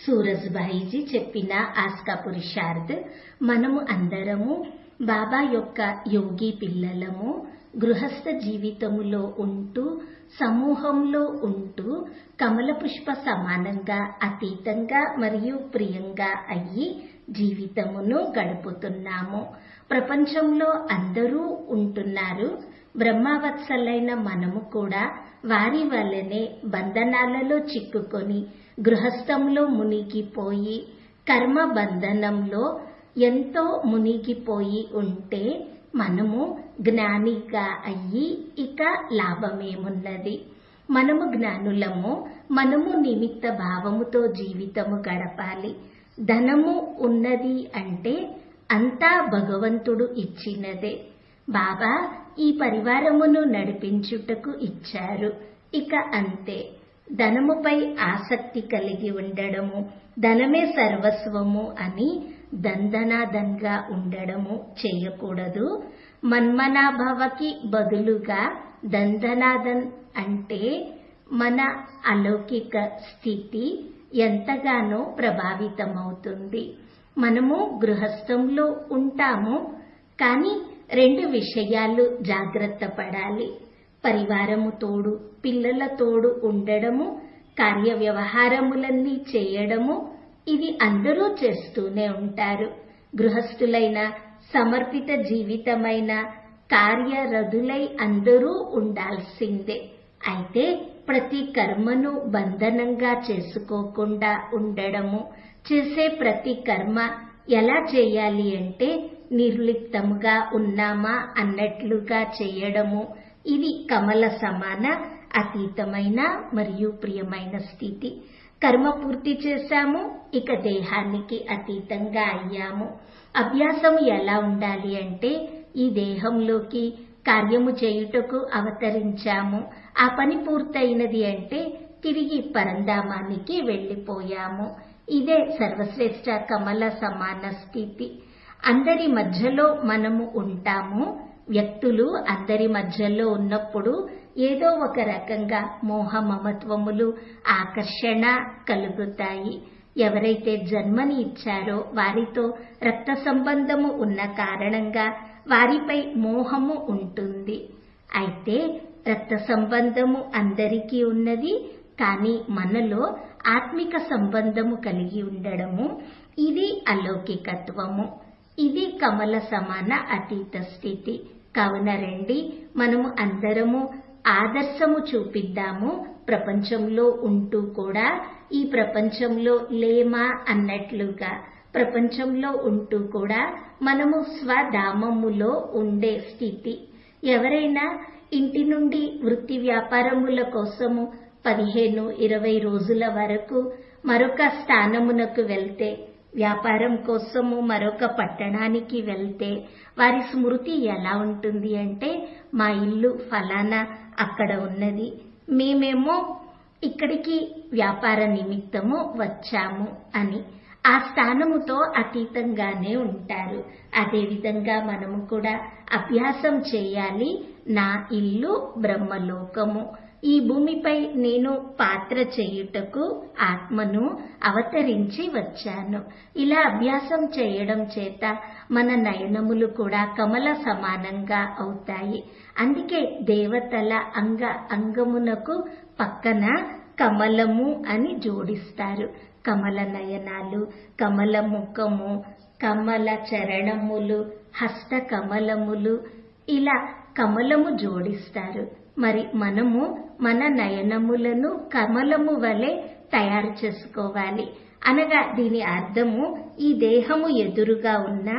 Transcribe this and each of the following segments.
సూరజ్భాయిజీ చెప్పిన ఆస్కా పురుషార్థ్, మనము అందరము బాబా యొక్క యోగి పిల్లలము. గృహస్థ జీవితములో ఉంటూ, సమూహంలో ఉంటూ, కమల పుష్ప సమానంగా అతీతంగా మరియు ప్రియంగా అయ్యి జీవితమును గడుపుతున్నాము. ప్రపంచంలో అందరూ ఉంటున్నారు. బ్రహ్మవత్సలైన మనము కూడా వారి వల్లనే బంధనాలలో చిక్కుకొని గృహస్థంలో మునిగిపోయి, కర్మ బంధనంలో ఎంతో మునిగిపోయి ఉంటే మనము జ్ఞానిగా అయ్యి ఇక లాభమేమున్నది? మనము జ్ఞానులము. మనము నిమిత్త భావముతో జీవితము గడపాలి. ధనము ఉన్నది అంటే అంతా భగవంతుడు ఇచ్చినదే. బాబా ఈ పరివారమును నడిపించుటకు ఇచ్చారు. ఇక అంతే. ధనముపై ఆసక్తి కలిగి ఉండడము, ధనమే సర్వస్వము అని దందనాదన్గా ఉండడము చేయకూడదు. మన్మనాభవకి బదులుగా దందనాదన్ అంటే మన అలౌకిక స్థితి ఎంతగానో ప్రభావితమవుతుంది. మనము గృహస్థంలో ఉంటాము, కానీ 2 విషయాలు జాగ్రత్త పడాలి. పరివారము తోడు, పిల్లల తోడు ఉండడము, కార్య వ్యవహారములన్నీ చేయడము. ఇది అందరూ చేస్తూనే ఉంటారు. గృహస్థులైన సమర్పిత జీవితమైన కార్యరధులై అందరూ ఉండాల్సిందే. అయితే ప్రతి కర్మను బంధనంగా చేసుకోకుండా ఉండడము, చేసే ప్రతి కర్మ ఎలా చేయాలి అంటే నిర్లిప్తముగా ఉన్నామా అన్నట్లుగా చేయడము. ఇది కమల సమాన అతీతమైన మరియు ప్రియమైన స్థితి. కర్మ పూర్తి చేశాము, ఇక దేహానికి అతీతంగా అయ్యాము. అభ్యాసము ఎలా ఉండాలి అంటే ఈ దేహంలోకి కార్యము చేయుటకు అవతరించాము. ఆ పని పూర్తయినది అంటే తిరిగి పరంధామానికి వెళ్ళిపోయాము. ఇదే సర్వశ్రేష్ఠ కమల సమాన స్థితి. అందరి మధ్యలో మనము ఉంటాము. వ్యక్తులు అందరి మధ్యలో ఉన్నప్పుడు ఏదో ఒక రకంగా మోహ మమత్వములు, ఆకర్షణ కలుగుతాయి. ఎవరైతే జన్మని ఇచ్చారో వారితో రక్త సంబంధము ఉన్న కారణంగా వారిపై మోహము ఉంటుంది. అయితే రక్త సంబంధము అందరికీ ఉన్నది, కానీ మనలో ఆత్మిక సంబంధము కలిగి ఉండడము, ఇది అలౌకికత్వము. ఇది కమల సమాన అతీత స్థితి. కావున రండి, మనము అందరము ఆదర్శము చూపిద్దాము. ప్రపంచంలో ఉంటూ కూడా ఈ ప్రపంచంలో లేమా అన్నట్లుగా, ప్రపంచంలో ఉంటూ కూడా మనము స్వధామములో ఉండే స్థితి. ఎవరైనా ఇంటి నుండి వృత్తి వ్యాపారముల కోసము 15-20 రోజుల వరకు మరొక స్థానమునకు వెళ్తే, వ్యాపారం కోసము మరొక పట్టణానికి వెళ్తే వారి స్మృతి ఎలా ఉంటుంది అంటే మా ఇల్లు ఫలానా అక్కడ ఉన్నది, మేమేమో ఇక్కడికి వ్యాపార నిమిత్తము వచ్చాము అని. ఆ స్థానముతో అతీతంగానే ఉంటారు. అదేవిధంగా మనము కూడా అభ్యాసం చేయాలి. నా ఇల్లు బ్రహ్మలోకము. ఈ భూమిపై నేను పాత్ర చేయుటకు ఆత్మను అవతరించి వచ్చాను. ఇలా అభ్యాసం చేయడం చేత మన నయనములు కూడా కమల సమానంగా అవుతాయి. అందుకే దేవతల అంగమునకు పక్కన కమలము అని జోడిస్తారు. కమల నయనాలు, కమల ముఖము, కమల చరణములు, హస్త కమలములు, ఇలా కమలము జోడిస్తారు. మరి మనము మన నయనములను కమలము వలె తయారు చేసుకోవాలి. అనగా దీని అర్థము, ఈ దేహము ఎదురుగా ఉన్న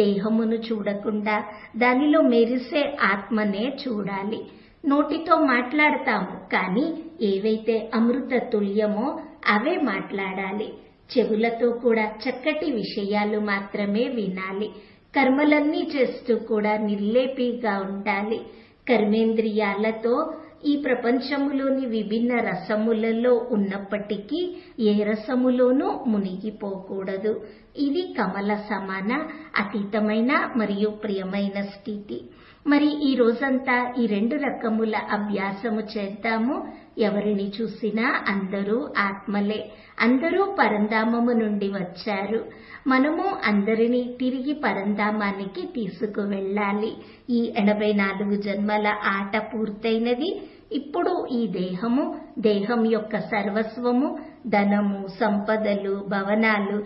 దేహమును చూడకుండా దానిలో మెరిసే ఆత్మనే చూడాలి. నోటితో మాట్లాడతాము, కానీ ఏవైతే అమృత తుల్యమో అవే మాట్లాడాలి. చెవులతో కూడా చక్కటి విషయాలు మాత్రమే వినాలి. కర్మలన్నీ చేస్తూ కూడా నిర్లేపిగా ఉండాలి. కర్మేంద్రియాలతో ఈ ప్రపంచములోని విభిన్న రసములలో ఉన్నప్పటికీ ఏ రసములోనూ మునిగిపోకూడదు. ఇది కమల సమాన అతీతమైన మరియు ప్రియమైన స్థితి. మరి ఈ రోజంతా ఈ 2 రకముల అభ్యాసము చేద్దాము. ఎవరిని చూసినా అందరూ ఆత్మలే, అందరూ పరంధామము నుండి వచ్చారు. మనము అందరినీ తిరిగి పరంధామానికి తీసుకువెళ్ళాలి. ఈ 84 జన్మల ఆట పూర్తయినది. ఇప్పుడు ఈ దేహం యొక్క సర్వస్వము, ధనము, సంపదలు, భవనాలు,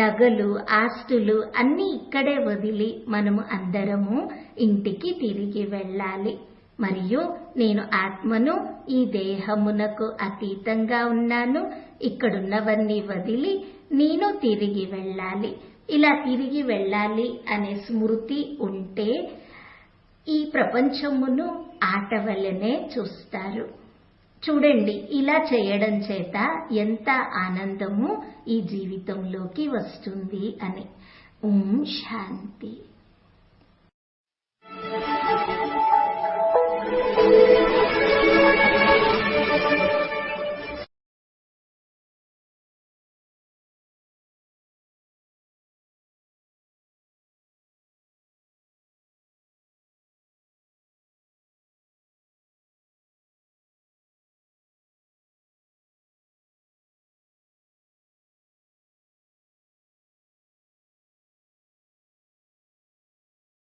నగలు, ఆస్తులు అన్నీ ఇక్కడే వదిలి మనము అందరము ఇంటికి తిరిగి వెళ్ళాలి. మరియు నేను ఆత్మను, ఈ దేహమునకు అతీతంగా ఉన్నాను, ఇక్కడున్నవన్నీ వదిలి నేను తిరిగి వెళ్ళాలి. ఇలా తిరిగి వెళ్ళాలి అనే స్మృతి ఉంటే ఈ ప్రపంచమును ఆట వల్లనే చూస్తారు. చూడండి, ఇలా చేయడం చేత ఎంత ఆనందము ఈ జీవితంలోకి వస్తుంది అని. ఓం శాంతి.